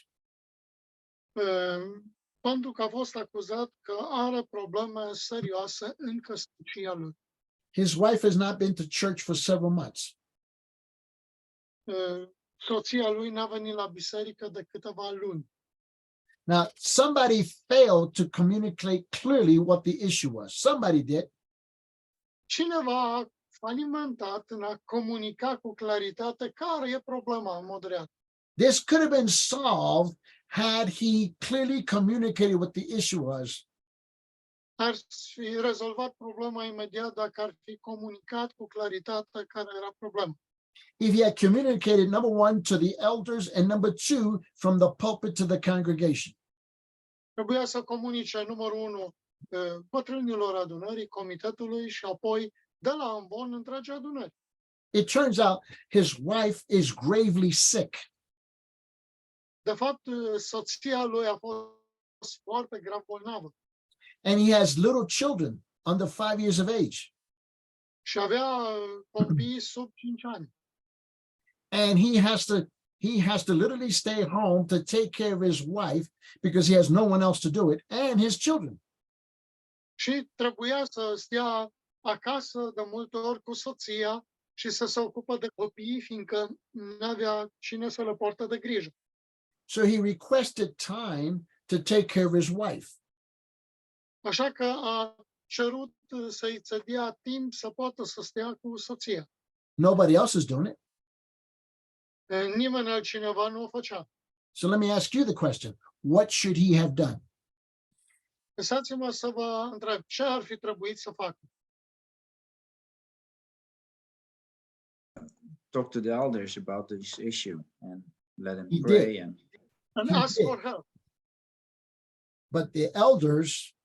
pentru că a fost acuzat că are probleme serioase în căsnicia lui. His wife has not been to church for several months. Soția lui n-a venit la biserică de câteva luni. Now, somebody failed to communicate clearly what the issue was. Somebody did. Cineva a falimentat în a comunica cu claritate care e problema în mod real. This could have been solved had he clearly communicated what the issue was. Ar fi rezolvat problema imediat dacă ar fi comunicat cu claritate care era problema. If he had communicated, number one, to the elders, and number two, from the pulpit to the congregation. Trebuia să comunice, numărul unu, bătrânilor adunării, comitetului și apoi de la ambon întregi adunări. It turns out his wife is gravely sick. De fapt, soția lui a fost foarte grav bolnavă And he has little children under 5 years of age. și avea copii sub 5 ani. And he has to literally stay at home to take care of his wife because he has no one else to do it, and his children. Și trebuia să stea acasă de multe ori cu soția și să se ocupă de copii, fiindcă nu avea cine să le poartă de grijă. So he requested time to take care of his wife. Așa că a cerut să-i se dea timp să poată să stea cu soția. Nobody else is doing it. Nimeni altcineva nu o făcea. So let me ask you the question. What should he have done? Lăsați-mă să vă întreb, ce ar fi trebuit să facă? Talk to the elders about this issue and let them He pray. did. And He ask did. for help. But the elders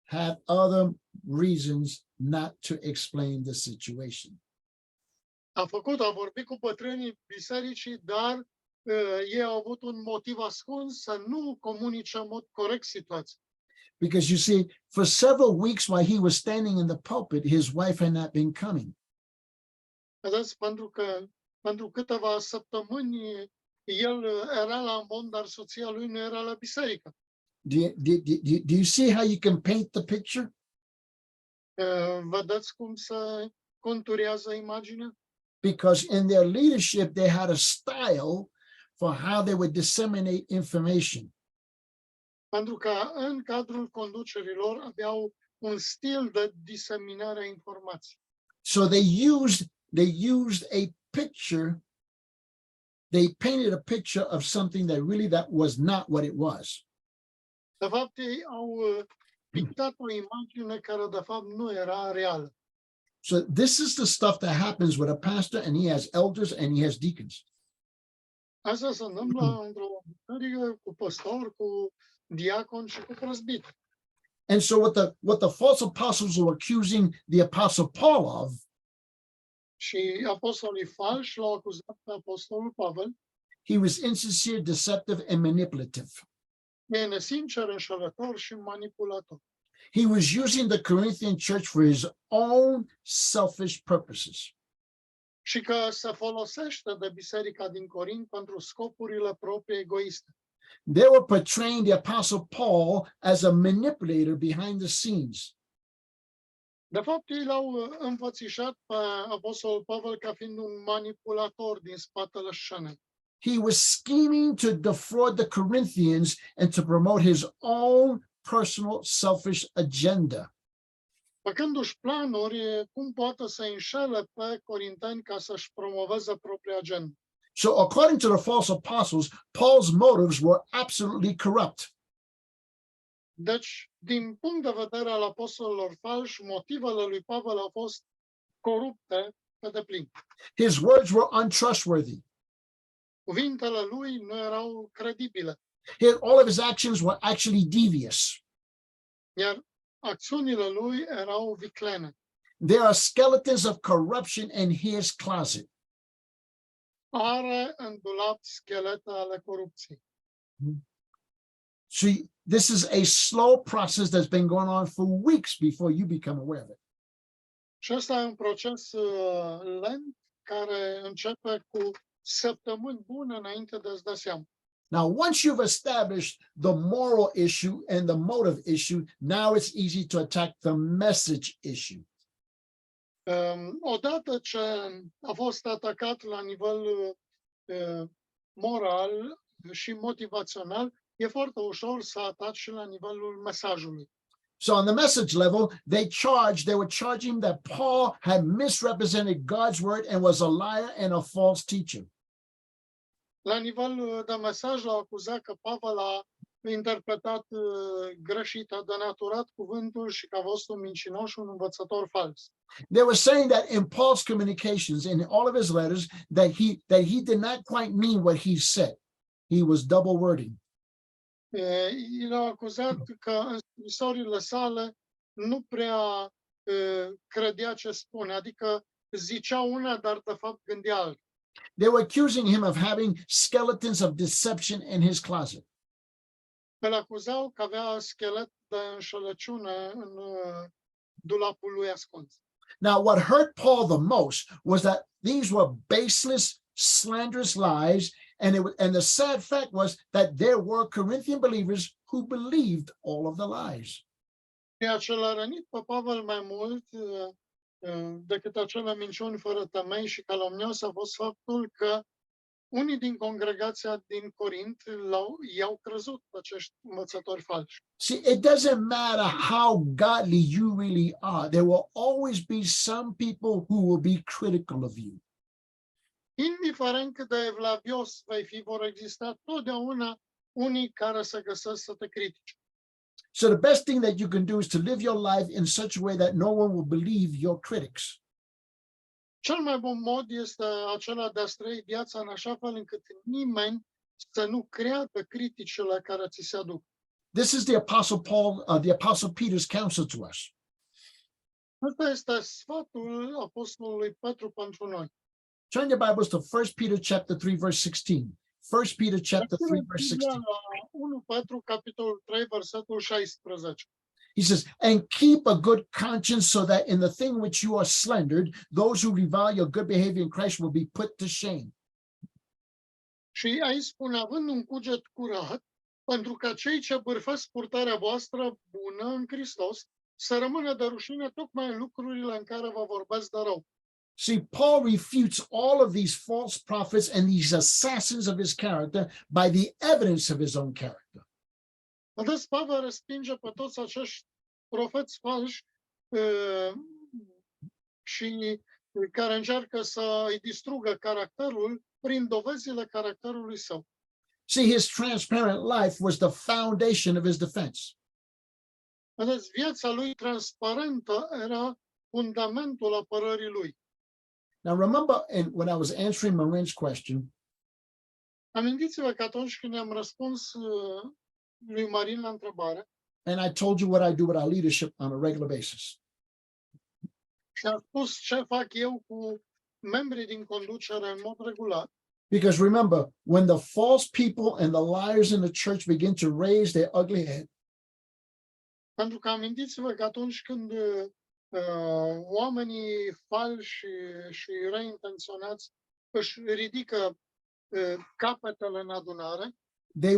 had other reasons not to explain the situation. A vorbit cu bătrânii bisericii, dar ei au avut un motiv ascuns să nu comunice în mod corect situația. Because you see, for several weeks while he was standing in the pulpit, his wife had not been coming. Vedeți, pentru câteva săptămâni el era la ambon, dar soția lui nu era la biserică. Do you see how you can paint the picture? Vedeți cum se conturează imaginea? Because in their leadership, they had a style for how they would disseminate information. Pentru că în cadrul conducerilor aveau un stil de diseminare a informației. So they used a picture. They painted a picture of something that was not what it was. De fapt, ei au pictat o imagine care de fapt nu era reală. So this is the stuff that happens with a pastor, and he has elders and he has deacons. Asta se întâmplă într-o biserică cu păstor, cu diacon și cu prezbiter. And so what the false apostles were accusing the apostle Paul of, Și apostolii falși l-au acuzat pe apostolul Pavel, he was insincere, deceptive, and manipulative. e nesincer, înșelător și manipulator. He was using the Corinthian church for his own selfish purposes. Și că se folosește de biserica din Corint pentru scopurile proprii egoiste. They were portraying the apostle Paul as a manipulator behind the scenes. De fapt, ei l-au înfățișat pe apostolul Pavel ca fiind un manipulator din spatele scenei. He was scheming to defraud the Corinthians and to promote his own personal selfish agenda. Făcându-și planuri cum poate să înșele pe corinteni ca să-și promoveze propria agendă. So according to the false apostles, Paul's motives were absolutely corrupt. Deci, din punct de vedere al apostolilor falși, motivele lui Pavel au fost corupte pe deplin. His words were untrustworthy. Cuvintele lui nu erau credibile, All of his actions were actually devious. iar acțiunile lui erau viclene. There are skeletons of corruption in his closet. Are în dulap schelete ale corupției. So this is a slow process that's been going on for weeks before you become aware of it. Și ăsta e un proces lent care începe cu săptămâni bune înainte de a-ți da seama. Now, once you've established the moral issue and the motive issue, now it's easy to attack the message issue. Odată ce a fost atacat la nivel moral și motivațional, e foarte ușor să ataci și la nivelul mesajului. So on the message level, they were charging that Paul had misrepresented God's word and was a liar and a false teacher. La nivel de mesaj l-au acuzat că Pavel a interpretat greșit, a denaturat cuvântul și că a fost un mincinos și un învățător fals. They were saying that in Paul's communications, in all of his letters, that he did not quite mean what he said. He was double wording. L-au acuzat că în scrisorile sale nu prea credea ce spune, adică zicea una, dar de fapt gândea alta. They were accusing him of having skeletons of deception in his closet. Îl acuzau că avea schelet de înșelăciune în dulapul lui ascuns. Now, what hurt Paul the most was that these were baseless, slanderous lies, and the sad fact was that there were Corinthian believers who believed all of the lies. Ceea ce l-a rănit pe Pavel mai mult decât acele minciuni fără temei și calomnioase a fost faptul că unii din congregația din Corint i-au crezut acești învățători falși. See, it doesn't matter how godly you really are. There will always be some people who will be critical of you. Indiferent cât de evlavios vei fi, vor exista totdeauna unii care se găsesc să te critice. So the best thing that you can do is to live your life in such a way that no one will believe your critics. Cel mai bun mod este acela de a trăi viața în așa fel încât nimeni să nu creadă criticile care ți se aduc. This is the Apostle Peter's counsel to us. Asta este sfatul apostolului Petru pentru noi. Turn your Bibles to 1 Peter chapter 3, verse 16. 1 Peter chapter 3, verse 16. 1 Petru, capitolul 3, versetul 16. He says, and keep a good conscience so that in the thing which you are slandered, those who revile your good behavior in Christ will be put to shame. Și aici spune, având un cuget curat, pentru ca cei ce bârfesc purtarea voastră bună în Hristos să rămână de rușine tocmai în lucrurile în care vă vorbesc de rău. See, Paul refutes all of these false prophets and these assassins of his character by the evidence of his own character. Vedeți, Pavel respinge pe toți acești profeți falși și care încearcă să îi distrugă caracterul prin dovezile caracterului său. See, his transparent life was the foundation of his defense. Vedeți, viața lui transparentă era fundamentul apărării lui. Now, remember, when I was answering Marin's question, Amintiți-vă că atunci când am răspuns lui Marin la întrebare and I told you what I do with our leadership on a regular basis. și am spus ce fac eu cu membrii din conducere în mod regular, Because remember, when the false people and the liars in the church begin to raise their ugly head, pentru că amintiți-vă că atunci când oamenii falși și răi intenționați își ridică capetele în adunare, they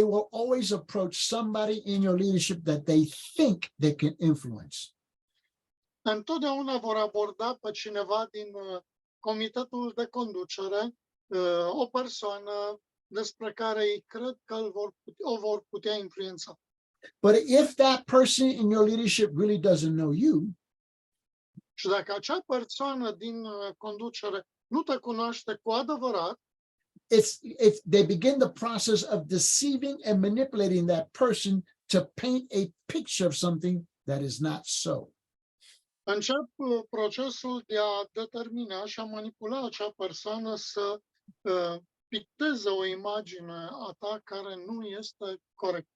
will always approach somebody in your leadership that they think they can influence. întotdeauna vor aborda pe cineva din comitetul de conducere, o persoană despre care ei cred că o vor putea influența. But if that person in your leadership really doesn't know you, Și dacă acea persoană din conducere nu te cunoaște cu adevărat, they begin the process of deceiving and manipulating that person to paint a picture of something that is not so. încep procesul de a determina și a manipula acea persoană să picteze o imagine a ta care nu este corectă.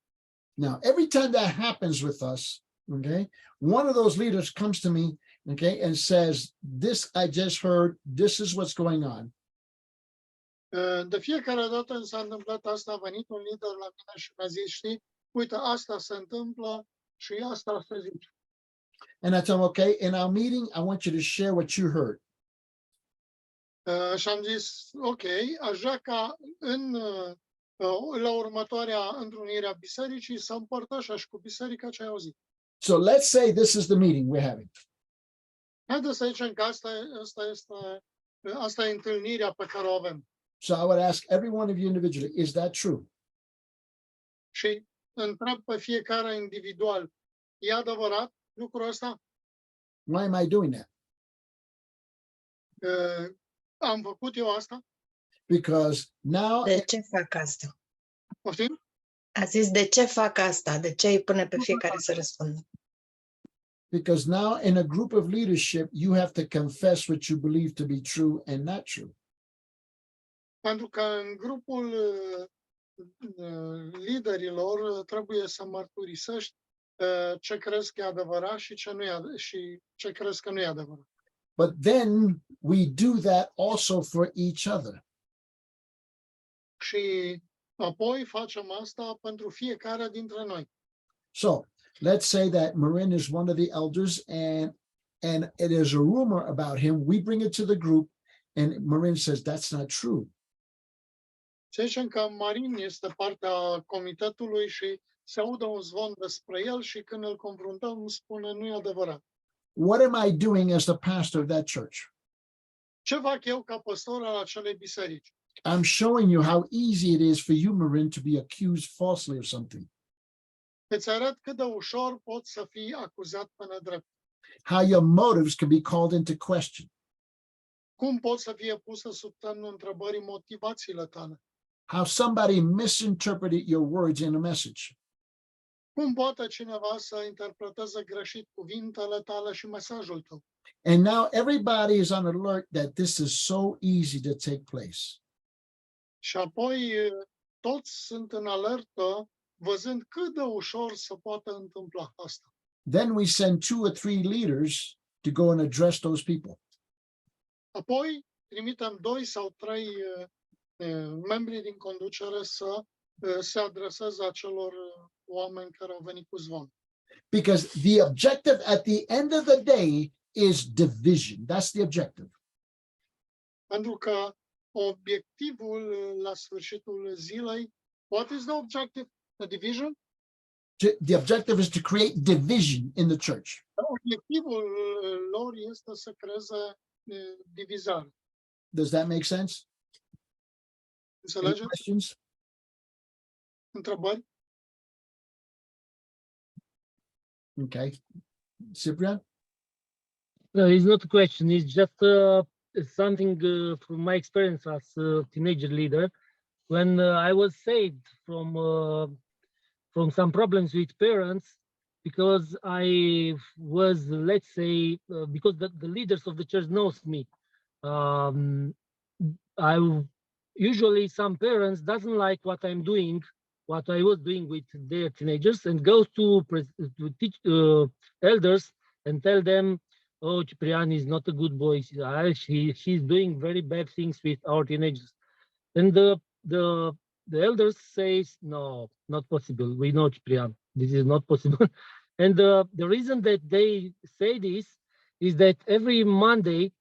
Now, every time that happens with us, okay, one of those leaders comes to me, okay, and says, this I just heard, this is what's going on. De fiecare dată când s-a întâmplat asta, a venit un lider la mine și mi-a zis, știi, uite, asta se întâmplă și asta se zice. And I tell them, okay, in our meeting, I want you to share what you heard. Și am zis, ok, aș vrea ca la următoarea întrunire a bisericii să împărtășești cu biserica ce ai auzit. So let's say this is the meeting we're having. Haideți să zicem că asta e întâlnirea pe care o avem. So I would ask every one of you individually, is that true? și întreb pe fiecare individual, e adevărat lucrul ăsta? Why am I doing that? Am făcut eu asta? Because now, De ce fac asta? Poftim? A zis, de ce fac asta? De ce îi pune pe fiecare să răspundă? because now in a group of leadership, you have to confess what you believe to be true and not true. Pentru că în grupul liderilor trebuie să mărturisești ce crezi că e adevărat și ce crezi că nu e adevărat. But then we do that also for each other. Și apoi facem asta pentru fiecare dintre noi. So let's say that Marin is one of the elders and it is a rumor about him. We bring it to the group and Marin says, that's not true. Să zicem că Marin este partea comitetului și se audă un zvon despre el și când îl confruntăm spune nu e adevărat. What am I doing as the pastor of that church? Ce fac eu ca păstor al acelei biserici? I'm showing you how easy it is for you, Marin, to be accused falsely of something. Îți arăt cât de ușor poți să fii acuzat pe nedrept. How your motives can be called into question. Cum pot să fie pusă sub semnul întrebării motivațiile tale? How somebody misinterpreted your words in a message. Cum poate cineva să interpreteze greșit cuvintele tale și mesajul tău? And now everybody is on alert that this is so easy to take place. Și apoi toți sunt în alertă văzând cât de ușor se poate întâmpla asta. Then we send 2 or 3 leaders to go and address those people. Apoi trimitem 2 sau 3 membri din conducere să se adreseze acelor oameni care au venit cu zvon. Because the objective at the end of the day is division. That's the objective. Pentru că obiectivul la sfârșitul zilei, what is the objective? The division? The objective is to create division in the church. Obiectivul lor este să creeze divizare. Does that make sense? Any Înțelegeți? questions? Întrebări? Okay. Cyprian? No, it's not a question. It's just something from my experience as a teenager leader. When I was saved from some problems with parents, because I was, let's say, because the leaders of the church knows me. Usually some parents doesn't like what I'm doing, what I was doing with their teenagers, and goes to teach elders and tell them, oh, Ciprian is not a good boy. He's doing very bad things with our teenagers. And the elders says, no, not possible. We know Ciprian. This is not possible. And the reason that they say this is that every Monday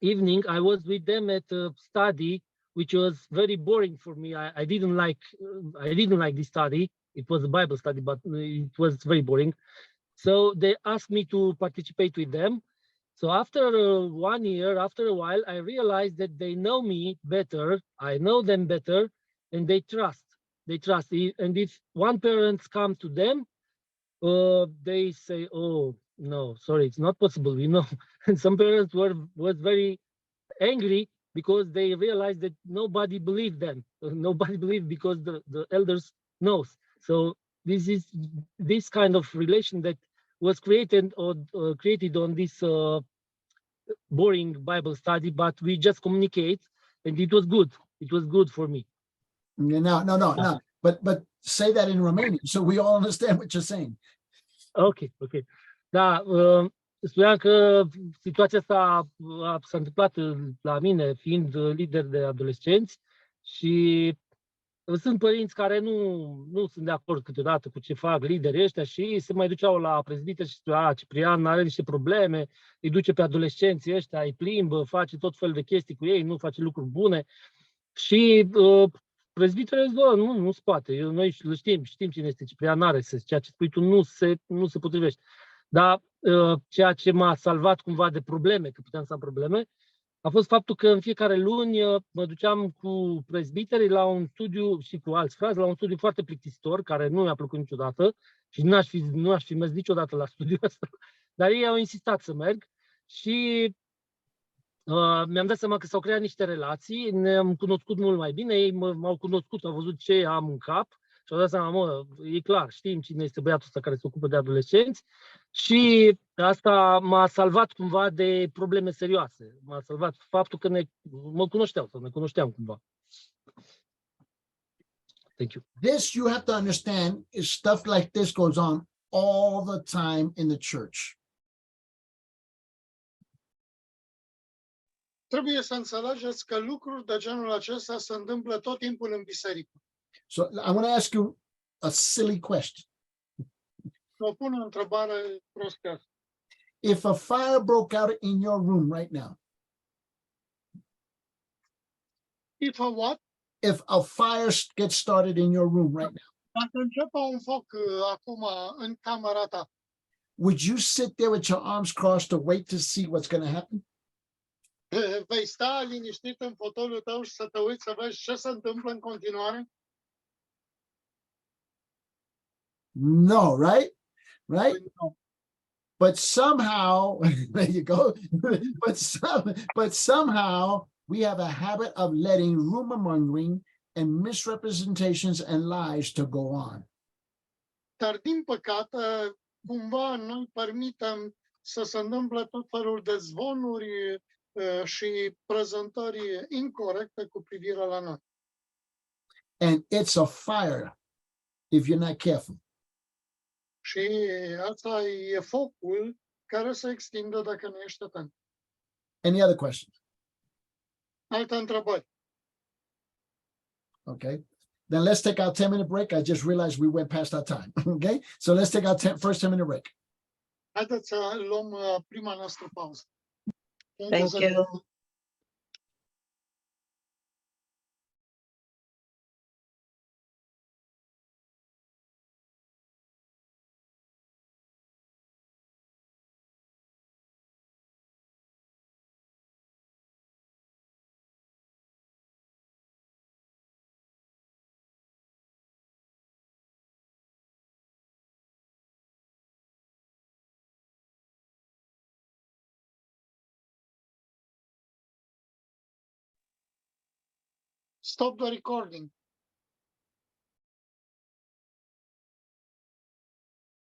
evening I was with them at a study, which was very boring for me. I didn't like this study. It was a Bible study, but it was very boring. So they asked me to participate with them. So after 1 year, after a while, I realized that they know me better. I know them better, and they trust. They trust. And if one parent comes to them, they say, "Oh no, sorry, it's not possible." We know. And some parents was very angry because they realized that nobody believed them. Nobody believed because the elders knows. So this is this kind of relation that was created on this boring Bible study, but we just communicate, and it was good. It was good for me. No. But say that in Romanian so we all understand what you're saying. Ok. Da, spuneam că situația asta s-a întâmplat la mine, fiind lider de adolescenți, și sunt părinți care nu sunt de acord câteodată cu ce fac liderii ăștia și se mai duceau la prezbiter și spuneau, Ciprian are niște probleme, îi duce pe adolescenții ăștia, îi plimbă, face tot felul de chestii cu ei, nu face lucruri bune. Și prezbiterul zice, nu se poate, noi știm cine este Ciprian, are ceea ce spui tu nu se potrivește. Dar ceea ce m-a salvat cumva de probleme, că puteam să am probleme, a fost faptul că în fiecare luni mă duceam cu prezbiterii la un studiu și cu alți frați la un studiu foarte plictisitor, care nu mi-a plăcut niciodată și nu aș fi mers niciodată la studiul ăsta, dar ei au insistat să merg și mi-am dat seama că s-au creat niște relații, ne-am cunoscut mult mai bine, ei m-au cunoscut, au văzut ce am în cap și au dat seama, mă, e clar, știm cine este băiatul ăsta care se ocupă de adolescenți și asta m-a salvat cumva de probleme serioase. M-a salvat faptul că mă cunoșteau sau ne cunoșteam cumva. Thank you. This you have to understand is stuff like this goes on all the time in the church. Trebuie să înțelegeți că lucruri de genul acesta se întâmplă tot timpul în biserică. So I want to ask you a silly question. Vă pun o întrebare prostească. If a fire broke out in your room right now, If a what? if a fire gets started in your room right now, Dacă începe un foc acum în camera ta, would you sit there with your arms crossed to wait to see what's going to happen? vei sta liniștit în fotoliul tău și să te uiți să vezi ce se întâmplă în continuare? No, right? Right? Nu. But somehow, there you go. but somehow we have a habit of letting rumor mongering and misrepresentations and lies to go on. Dar, din păcate, cumva noi permitem să se întâmple tot felul de zvonuri și prezentări incorrecte cu privire la noi. And it's a fire if you're not careful. Și asta e focul care se extinde dacă nu ești atent. Any other questions? Alte întrebări? Okay. Then let's take our 10-minute break. I just realized we went past our time. Okay. So let's take our first 10-minute break. Haideți să luăm prima noastră pauză. Thank you. Stop the recording.